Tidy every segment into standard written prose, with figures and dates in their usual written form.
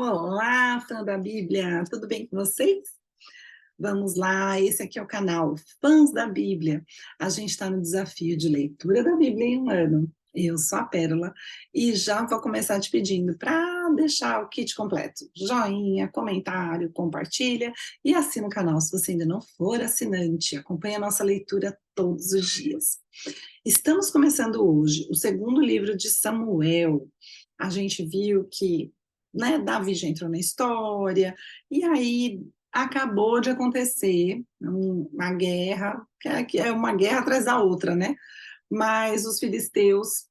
Olá, fã da Bíblia, tudo bem com vocês? Vamos lá, esse aqui é o canal Fãs da Bíblia. A gente está no desafio de leitura da Bíblia em um ano. Eu sou a Pérola e já vou começar te pedindo para deixar o kit completo. Joinha, comentário, compartilha e assina o canal se você ainda não for assinante. Acompanhe a nossa leitura todos os dias. Estamos começando hoje o segundo livro de Samuel. A gente viu que, né, Davi já entrou na história, e aí acabou de acontecer uma guerra, que é uma guerra atrás da outra, né? Mas os filisteus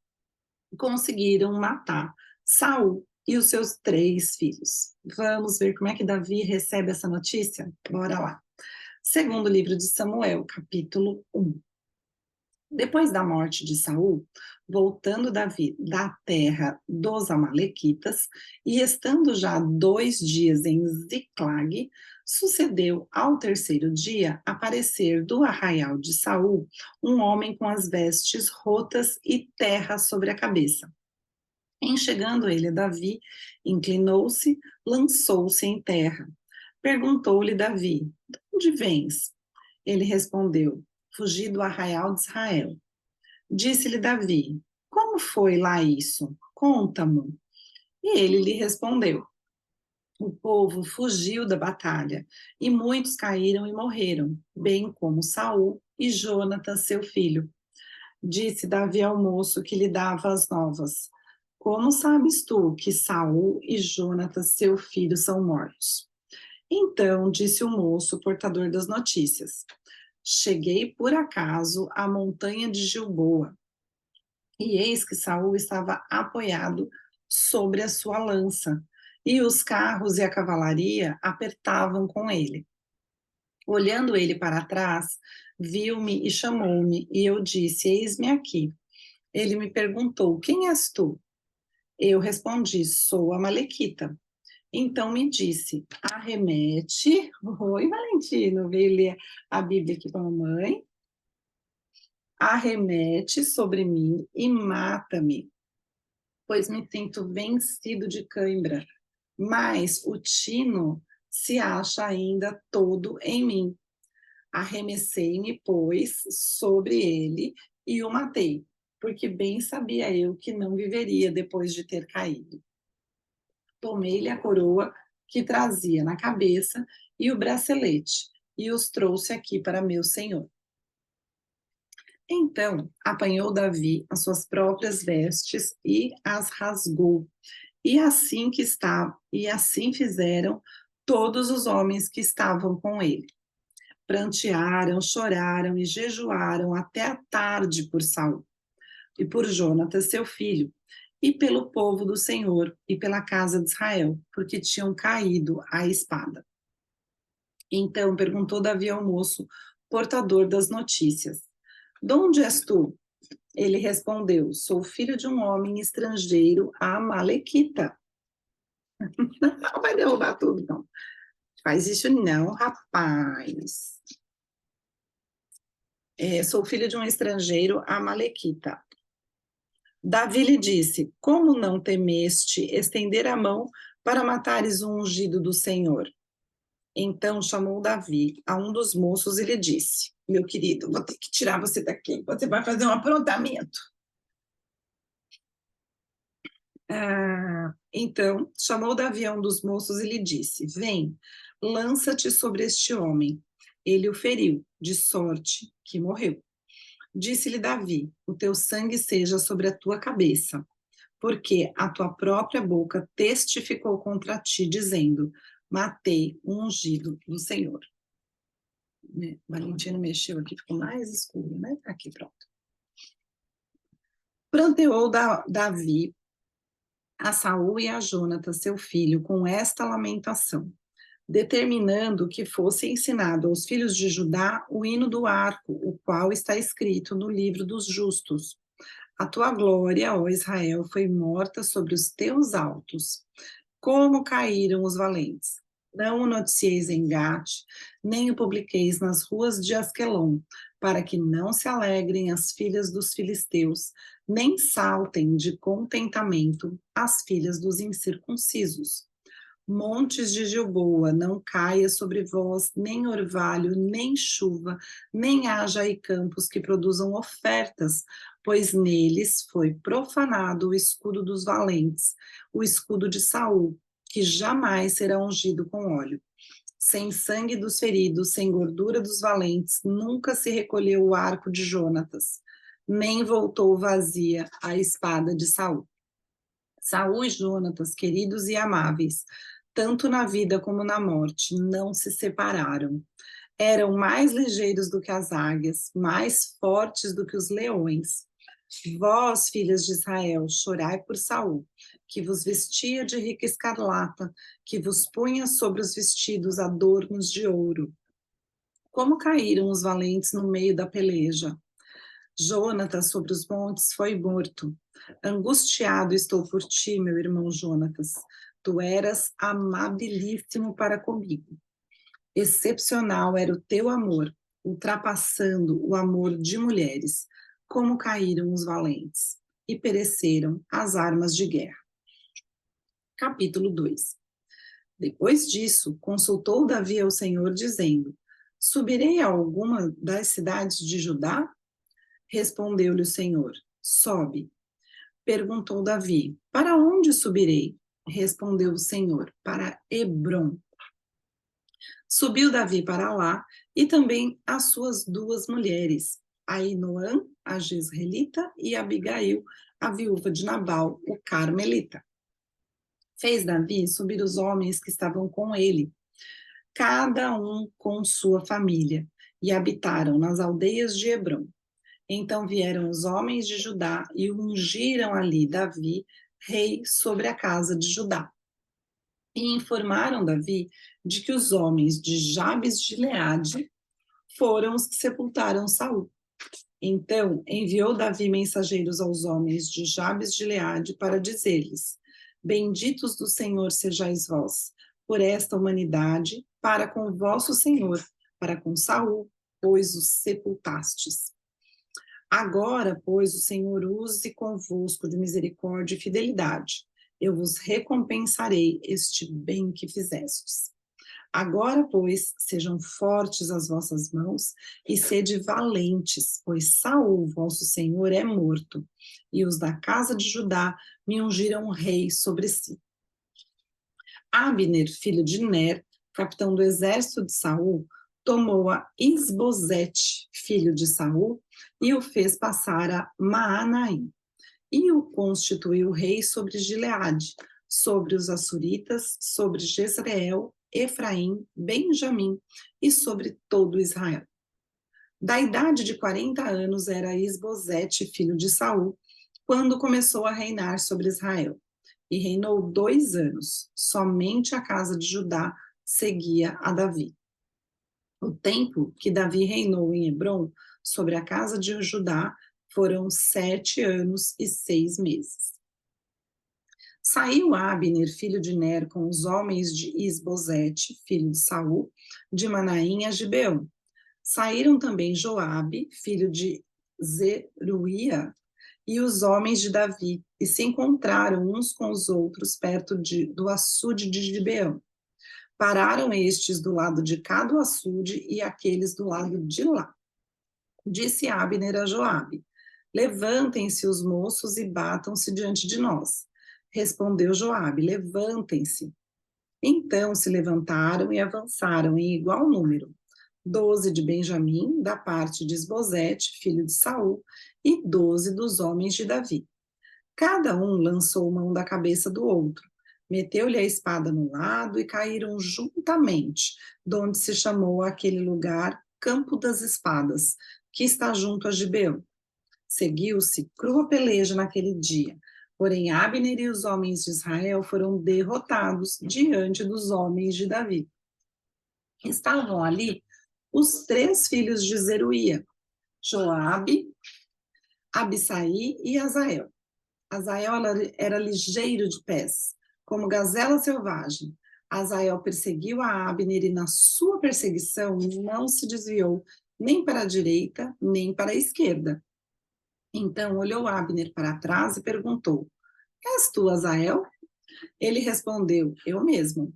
conseguiram matar Saul e os seus 3 filhos. Vamos ver como é que Davi recebe essa notícia? Bora lá. Segundo livro de Samuel, capítulo 1. Depois da morte de Saul, voltando Davi da terra dos Amalequitas e estando já 2 dias em Ziclag, sucedeu ao terceiro dia aparecer do arraial de Saul um homem com as vestes rotas e terra sobre a cabeça. Em chegando ele a Davi, inclinou-se, lançou-se em terra. Perguntou-lhe Davi: de onde vens? Ele respondeu: fugi do arraial de Israel. Disse-lhe Davi: como foi lá isso? Conta-mo. E ele lhe respondeu: o povo fugiu da batalha, e muitos caíram e morreram, bem como Saul e Jonatas, seu filho. Disse Davi ao moço que lhe dava as novas: como sabes tu que Saul e Jonatas, seu filho, são mortos? Então disse o moço, portador das notícias: cheguei por acaso à montanha de Gilboa, e eis que Saul estava apoiado sobre a sua lança, e os carros e a cavalaria apertavam com ele. Olhando ele para trás, viu-me e chamou-me, e eu disse: eis-me aqui. Ele me perguntou: quem és tu? Eu respondi: sou a Malequita. Então me disse: arremete. Oi, Valentino, veio ler a Bíblia aqui com a mamãe. Arremete sobre mim e mata-me, pois me sinto vencido de cãibra, mas o tino se acha ainda todo em mim. Arremessei-me, pois, sobre ele e o matei, porque bem sabia eu que não viveria depois de ter caído. Tomei-lhe a coroa que trazia na cabeça e o bracelete, e os trouxe aqui para meu senhor. Então apanhou Davi as suas próprias vestes e as rasgou. E assim fizeram todos os homens que estavam com ele. Prantearam, choraram e jejuaram até a tarde por Saul e por Jonatas, seu filho, e pelo povo do Senhor e pela casa de Israel, porque tinham caído à espada. Então perguntou Davi ao moço, portador das notícias: de onde és tu? Ele respondeu: sou filho de um homem estrangeiro, a Amalequita. Não vai derrubar tudo, não. Faz isso não, rapaz. Sou filho de um estrangeiro, a Amalequita. Davi lhe disse: como não temeste estender a mão para matares o ungido do Senhor? Então chamou Davi a um dos moços e lhe disse: meu querido, vou ter que tirar você daqui, você vai fazer um aprontamento. Então chamou Davi a um dos moços e lhe disse: vem, lança-te sobre este homem. Ele o feriu, de sorte que morreu. Disse-lhe Davi: o teu sangue seja sobre a tua cabeça, porque a tua própria boca testificou contra ti, dizendo: matei o ungido do Senhor. Valentino mexeu aqui, ficou mais escuro, né? Aqui, pronto. Pranteou Davi a Saul e a Jonatas, seu filho, com esta lamentação, determinando que fosse ensinado aos filhos de Judá o hino do arco, o qual está escrito no livro dos justos. A tua glória, ó Israel, foi morta sobre os teus altos. Como caíram os valentes! Não o noticieis em Gate, nem o publiqueis nas ruas de Asquelon, para que não se alegrem as filhas dos filisteus, nem saltem de contentamento as filhas dos incircuncisos. Montes de Gilboa, não caia sobre vós nem orvalho, nem chuva, nem haja aí campos que produzam ofertas, pois neles foi profanado o escudo dos valentes, o escudo de Saul, que jamais será ungido com óleo. Sem sangue dos feridos, sem gordura dos valentes, nunca se recolheu o arco de Jonatas, nem voltou vazia a espada de Saul. Saul e Jonatas, queridos e amáveis, tanto na vida como na morte, não se separaram. Eram mais ligeiros do que as águias, mais fortes do que os leões. Vós, filhas de Israel, chorai por Saul, que vos vestia de rica escarlata, que vos punha sobre os vestidos adornos de ouro. Como caíram os valentes no meio da peleja. Jonatas sobre os montes foi morto. Angustiado estou por ti, meu irmão Jonatas. Tu eras amabilíssimo para comigo. Excepcional era o teu amor, ultrapassando o amor de mulheres. Como caíram os valentes e pereceram as armas de guerra. Capítulo 2. Depois disso, consultou Davi ao Senhor, dizendo: Subirei a alguma das cidades de Judá? Respondeu-lhe o Senhor: Sobe. Perguntou Davi: Para onde subirei? Respondeu o Senhor: Para Hebrom. Subiu Davi para lá e também as suas duas mulheres, Ainoã, a Jezreelita, e Abigail, a viúva de Nabal, o Carmelita. Fez Davi subir os homens que estavam com ele, cada um com sua família, e habitaram nas aldeias de Hebrom. Então vieram os homens de Judá e ungiram ali Davi, rei sobre a casa de Judá. E informaram Davi de que os homens de Jabes de Gileade foram os que sepultaram Saul. Então enviou Davi mensageiros aos homens de Jabes de Gileade para dizer-lhes: Benditos do Senhor sejais vós, por esta humanidade, para com o vosso Senhor, para com Saul, pois os sepultastes. Agora, pois, o Senhor use convosco de misericórdia e fidelidade. Eu vos recompensarei este bem que fizestes. Agora, pois, sejam fortes as vossas mãos e sede valentes, pois Saul, vosso senhor, é morto, e os da casa de Judá me ungiram rei sobre si. Abner, filho de Ner, capitão do exército de Saul, tomou a Isbosete, filho de Saul, e o fez passar a Maanaim, e o constituiu rei sobre Gileade, sobre os Assuritas, sobre Jezreel, Efraim, Benjamim e sobre todo Israel. Da idade de 40 anos era Isbosete, filho de Saul, quando começou a reinar sobre Israel. E reinou 2 anos. Somente a casa de Judá seguia a Davi. O tempo que Davi reinou em Hebrom sobre a casa de Judá foram 7 anos e 6 meses. Saiu Abner, filho de Ner, com os homens de Isbosete, filho de Saul, de Manaim a Gibeão. Saíram também Joabe, filho de Zeruia, e os homens de Davi, e se encontraram uns com os outros perto do açude de Gibeão. Pararam estes do lado de cá do açude e aqueles do lado de lá. Disse Abner a Joabe: Levantem-se os moços e batam-se diante de nós. Respondeu Joabe: Levantem-se. Então se levantaram e avançaram em igual número. 12 de Benjamim, da parte de Isbosete, filho de Saul, e 12 dos homens de Davi. Cada um lançou mão da cabeça do outro, meteu-lhe a espada no lado e caíram juntamente, donde se chamou aquele lugar Campo das Espadas, que está junto a Gibeão. Seguiu-se crua peleja naquele dia, porém Abner e os homens de Israel foram derrotados diante dos homens de Davi. Estavam ali os 3 filhos de Zeruia, Joabe, Abissai e Azael. Azael era ligeiro de pés, como gazela selvagem. Azael perseguiu a Abner e na sua perseguição não se desviou nem para a direita, nem para a esquerda. Então olhou Abner para trás e perguntou: És tu, Azael? Ele respondeu: eu mesmo.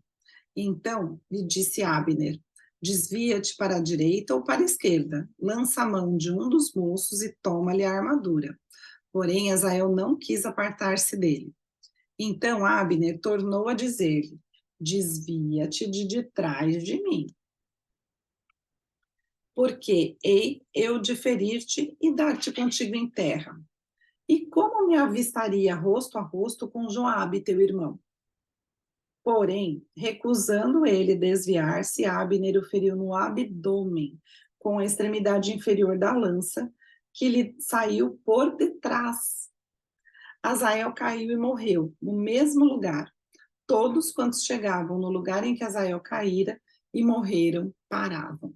Então lhe disse Abner: desvia-te para a direita ou para a esquerda, lança a mão de um dos moços e toma-lhe a armadura. Porém, Asael não quis apartar-se dele. Então Abner tornou a dizer-lhe: desvia-te de trás de mim, porque hei eu de ferir-te e dar-te contigo em terra. E como me avistaria rosto a rosto com Joabe, teu irmão? Porém, recusando ele desviar-se, Abner o feriu no abdômen, com a extremidade inferior da lança, que lhe saiu por detrás. Asael caiu e morreu, no mesmo lugar. Todos quantos chegavam no lugar em que Asael caíra e morreram, paravam.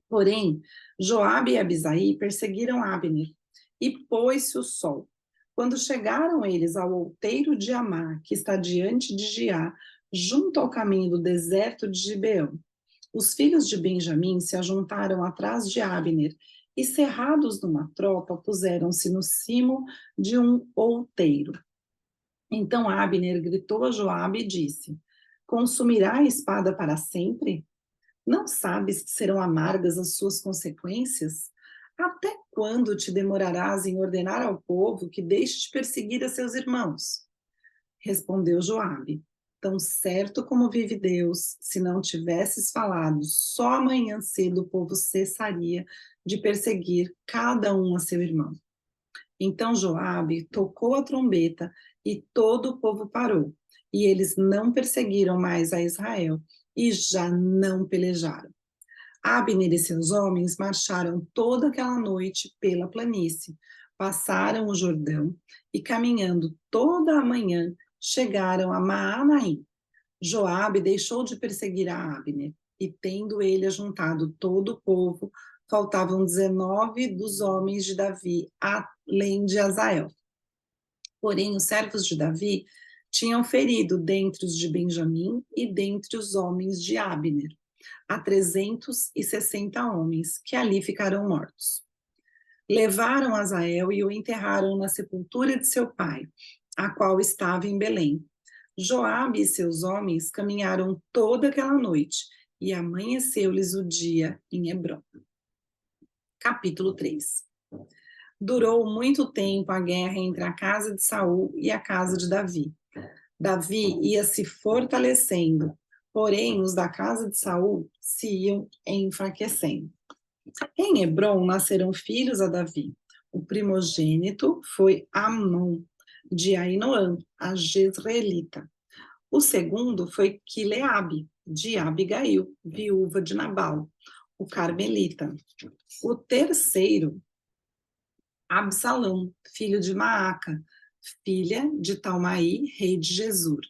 Porém, Joabe e Abisai perseguiram Abner, e pôs-se o sol. Quando chegaram eles ao outeiro de Amá, que está diante de Giá, junto ao caminho do deserto de Gibeão, os filhos de Benjamim se ajuntaram atrás de Abner, e cerrados numa tropa, puseram-se no cimo de um outeiro. Então Abner gritou a Joabe e disse: consumirá a espada para sempre? Não sabes que serão amargas as suas consequências? Até quando te demorarás em ordenar ao povo que deixe de perseguir a seus irmãos? Respondeu Joabe: tão certo como vive Deus, se não tivesses falado, só amanhã cedo o povo cessaria de perseguir cada um a seu irmão. Então Joabe tocou a trombeta e todo o povo parou, e eles não perseguiram mais a Israel e já não pelejaram. Abner e seus homens marcharam toda aquela noite pela planície, passaram o Jordão e, caminhando toda a manhã, chegaram a Maanaim. Joabe deixou de perseguir a Abner, e tendo ele ajuntado todo o povo, faltavam 19 dos homens de Davi, além de Asael. Porém, os servos de Davi tinham ferido dentre os de Benjamim e dentre os homens de Abner a 360 homens, que ali ficaram mortos. Levaram Asael e o enterraram na sepultura de seu pai, a qual estava em Belém. Joabe e seus homens caminharam toda aquela noite, e amanheceu-lhes o dia em Hebrom. Capítulo 3. Durou muito tempo a guerra entre a casa de Saul e a casa de Davi. Davi ia se fortalecendo, porém os da casa de Saul se iam enfraquecendo. Em Hebrom nasceram filhos a Davi. O primogênito foi Amnon, de Ainoã, a Jezreelita. O segundo foi Quileabe, de Abigail, viúva de Nabal, o carmelita. O terceiro, Absalão, filho de Maaca, filha de Talmai, rei de Gesur.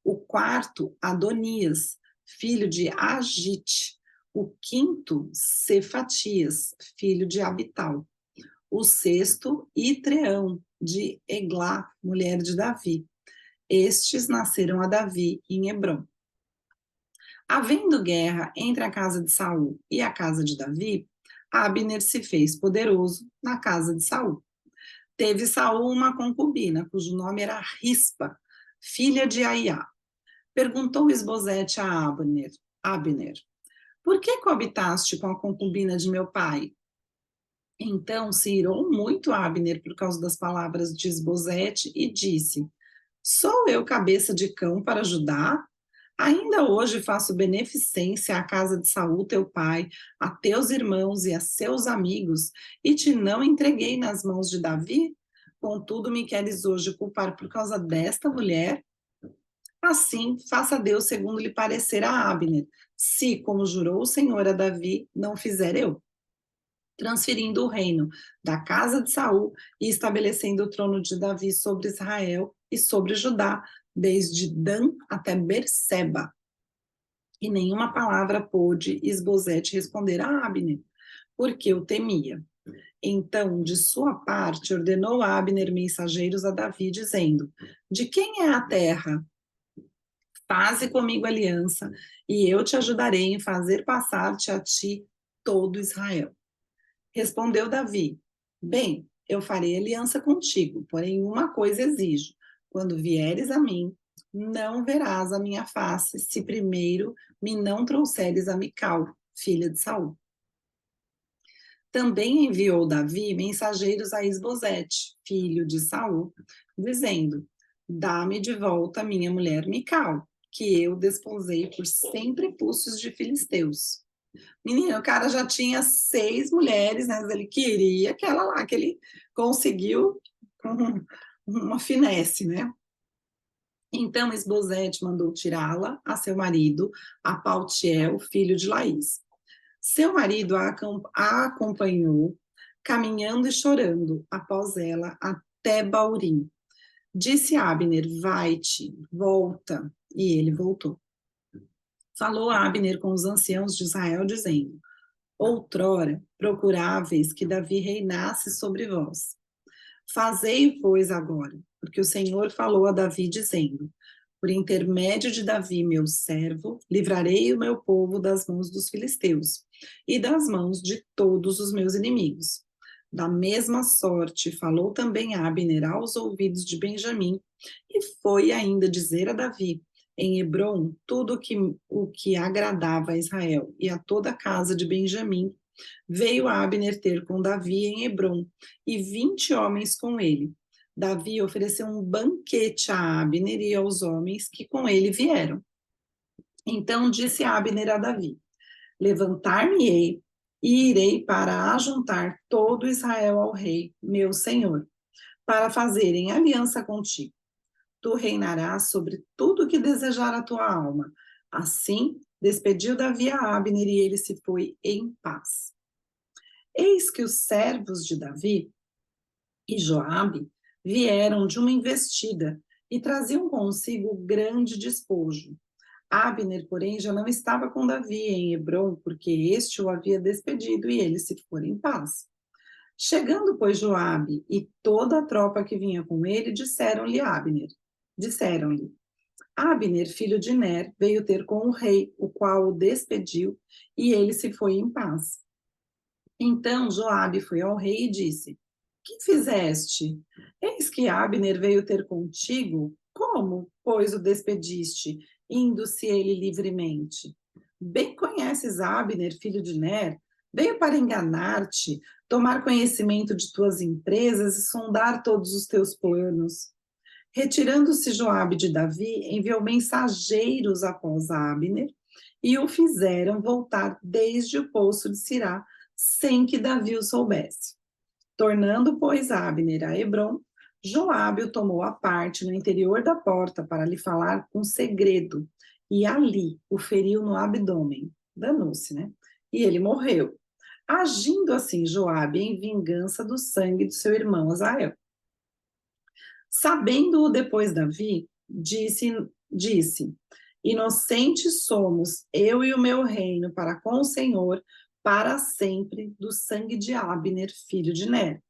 O quarto, Adonias, filho de Agite. O quinto, Cefatias, filho de Abital. O sexto, Itreão, de Eglá, mulher de Davi. Estes nasceram a Davi em Hebrom. Havendo guerra entre a casa de Saul e a casa de Davi, Abner se fez poderoso na casa de Saul. Teve Saul uma concubina, cujo nome era Rispa, filha de Aiá. Perguntou Isbosete a Abner, por que coabitaste com a concubina de meu pai? Então se irou muito Abner por causa das palavras de Isbosete e disse, sou eu cabeça de cão para Judá? Ainda hoje faço beneficência à casa de Saul, teu pai, a teus irmãos e a seus amigos, e te não entreguei nas mãos de Davi? Contudo, me queres hoje culpar por causa desta mulher? Assim, faça Deus segundo lhe parecer a Abner, se, como jurou o Senhor a Davi, não fizer eu, transferindo o reino da casa de Saul e estabelecendo o trono de Davi sobre Israel e sobre Judá, desde Dan até Berseba. E nenhuma palavra pôde Isbosete responder a Abner, porque o temia. Então, de sua parte, ordenou a Abner mensageiros a Davi, dizendo, de quem é a terra? Faze comigo aliança, e eu te ajudarei em fazer passar-te a ti todo Israel. Respondeu Davi, bem, eu farei aliança contigo, porém uma coisa exijo, Quando vieres a mim, não verás a minha face, se primeiro me não trouxeres a Mical, filha de Saul. Também enviou Davi mensageiros a Isbosete, filho de Saul, dizendo: dá-me de volta minha mulher Mical, que eu desposei por 100 prepúcios de filisteus. Menino, o cara já tinha 6 mulheres, né? Mas ele queria aquela lá, que ele conseguiu com uma finesse, né? Então Esbozete mandou tirá-la a seu marido, a Paltiel, filho de Laís. Seu marido a acompanhou, caminhando e chorando após ela até Baurim. Disse Abner: vai-te, volta. E ele voltou. Falou Abner com os anciãos de Israel, dizendo: outrora procuráveis que Davi reinasse sobre vós. Fazei-o, pois, agora, porque o Senhor falou a Davi, dizendo: por intermédio de Davi, meu servo, livrarei o meu povo das mãos dos filisteus e das mãos de todos os meus inimigos. Da mesma sorte, falou também Abner aos ouvidos de Benjamim, e foi ainda dizer a Davi, em Hebrom, tudo o que agradava a Israel e a toda a casa de Benjamim. Veio Abner ter com Davi em Hebrom, e 20 homens com ele. Davi ofereceu um banquete a Abner e aos homens que com ele vieram. Então disse Abner a Davi: levantar-me-ei e irei para ajuntar todo Israel ao rei, meu senhor, para fazerem aliança contigo. Tu reinarás sobre tudo o que desejar a tua alma. Assim, despediu Davi a Abner e ele se foi em paz. Eis que os servos de Davi e Joabe vieram de uma investida e traziam consigo grande despojo. Abner, porém, já não estava com Davi em Hebrom, porque este o havia despedido e eles se foram em paz. Chegando, pois, Joabe e toda a tropa que vinha com ele, disseram-lhe: Abner, filho de Ner, veio ter com o rei, o qual o despediu, e ele se foi em paz. Então Joabe foi ao rei e disse: que fizeste? Eis que Abner veio ter contigo. Como, pois, o despediste, indo-se ele livremente? Bem conheces Abner, filho de Ner, veio para enganar-te, tomar conhecimento de tuas empresas e sondar todos os teus planos. Retirando-se Joabe de Davi, enviou mensageiros após Abner e o fizeram voltar desde o poço de Sirá, sem que Davi o soubesse. Tornando, pois, Abner a Hebrom, Joabe o tomou à parte no interior da porta para lhe falar com segredo, e ali o feriu no abdômen. Danou-se, né? E ele morreu. Agindo assim Joabe em vingança do sangue do seu irmão Azael. Sabendo-o depois Davi, disse: inocentes somos, eu e o meu reino, para com o Senhor, para sempre, do sangue de Abner, filho de Ner.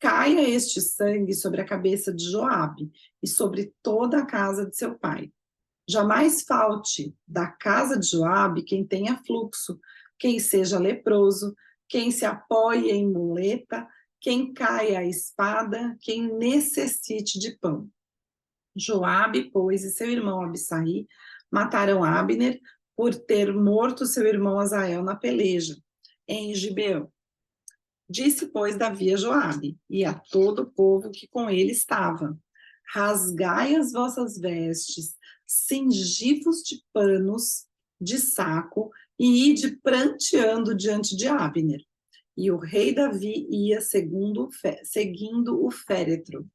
Caia este sangue sobre a cabeça de Joabe e sobre toda a casa de seu pai. Jamais falte da casa de Joabe quem tenha fluxo, quem seja leproso, quem se apoie em muleta, quem caia a espada, quem necessite de pão. Joabe, pois, e seu irmão Abissai mataram Abner por ter morto seu irmão Azael na peleja, em Gibeão. Disse, pois, Davi a Joabe e a todo o povo que com ele estava: rasgai as vossas vestes, cingi-vos de panos de saco e ide pranteando diante de Abner. E o rei Davi ia seguindo o féretro.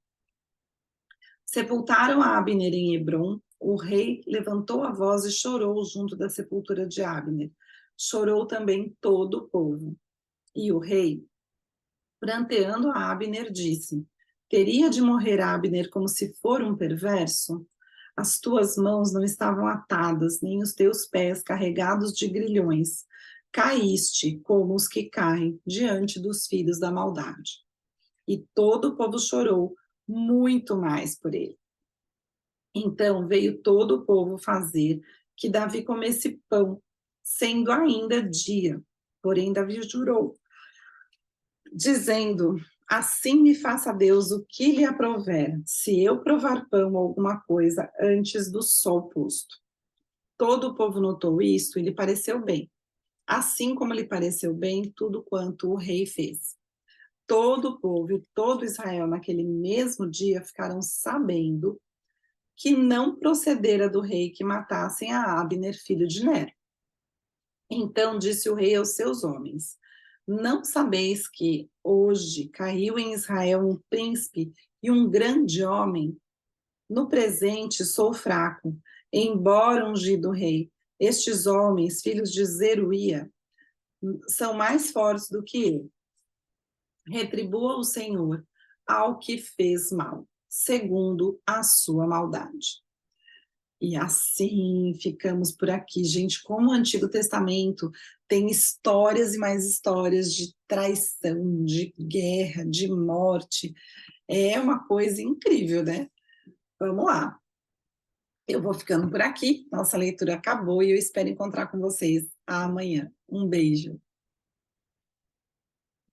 Sepultaram Abner em Hebrom. O rei levantou a voz e chorou junto da sepultura de Abner. Chorou também todo o povo. E o rei, pranteando a Abner, disse: teria de morrer Abner como se for um perverso? As tuas mãos não estavam atadas, nem os teus pés carregados de grilhões. Caíste como os que caem diante dos filhos da maldade. E todo o povo chorou muito mais por ele. Então veio todo o povo fazer que Davi comesse pão, sendo ainda dia. Porém Davi jurou, dizendo: Assim me faça Deus o que lhe aprouver, se eu provar pão ou alguma coisa antes do sol posto. Todo o povo notou isto e lhe pareceu bem. Assim como lhe pareceu bem tudo quanto o rei fez. Todo o povo e todo Israel naquele mesmo dia ficaram sabendo que não procedera do rei que matassem a Abner, filho de Ner. Então disse o rei aos seus homens: Não sabeis que hoje caiu em Israel um príncipe e um grande homem? No presente sou fraco, embora ungido rei. Estes homens, filhos de Zeruia, são mais fortes do que eu. Retribua o Senhor ao que fez mal, segundo a sua maldade. E assim ficamos por aqui, gente. Como o Antigo Testamento tem histórias e mais histórias de traição, de guerra, de morte. É uma coisa incrível, né? Vamos lá. Eu vou ficando por aqui. Nossa leitura acabou e eu espero encontrar com vocês amanhã. Um beijo.